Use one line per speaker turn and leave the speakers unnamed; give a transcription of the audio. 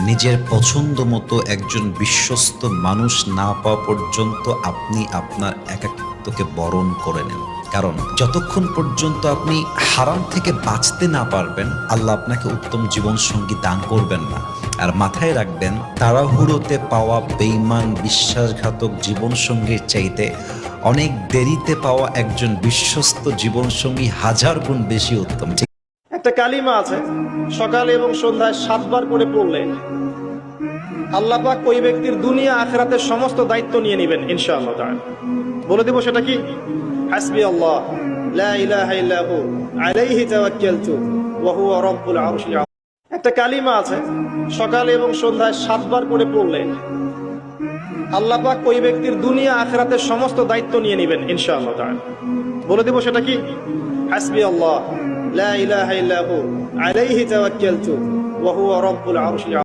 নিজের পছন্দ মতো একজন বিশ্বস্ত মানুষ না পাওয়া পর্যন্ত আপনি আপনার একাকিত্বকে বরণ করে নেন। কারণ যতক্ষণ পর্যন্ত আপনি হারাম থেকে বাঁচতে না পারবেন, আল্লাহ আপনাকে উত্তম জীবনসঙ্গী দান করবেন না। আর মাথায় রাখবেন, তাড়াহুড়োতে পাওয়া বেঈমান বিশ্বাসঘাতক জীবনসঙ্গীর চাইতে অনেক দেরিতে পাওয়া একজন বিশ্বস্ত জীবনসঙ্গী 1000 গুণ বেশি উত্তম।
একটা কালিমা আছে, সকালে এবং সন্ধ্যায় 7 বার করে পড়লে আল্লাহ পাক ওই ব্যক্তির দুনিয়া আখিরাতের সমস্ত দায়িত্ব নিয়ে নেবেন ইনশাআল্লাহ তাআলা। বলে দেব সেটা কি? হাসবি আল্লাহ লা ইলাহা ইল্লা হু আলাইহি তাওয়াক্কালতু ওয়া হুয়া রাব্বুল আরশিল আযীম। একটা কালিমা আছে, সকালে এবং সন্ধ্যায় 7 বার করে পড়লে আল্লাহ পাক ওই ব্যক্তির দুনিয়া আখিরাতের সমস্ত দায়িত্ব নিয়ে নেবেন ইনশাআল্লাহ তাআলা। বলে দেব সেটা কি? হাসবি আল্লাহ লা ইলাহা ইল্লা হু আলাইহি তাওয়াক্কালতু ওয়া হুয়া রাব্বুল আরশিল আযীম।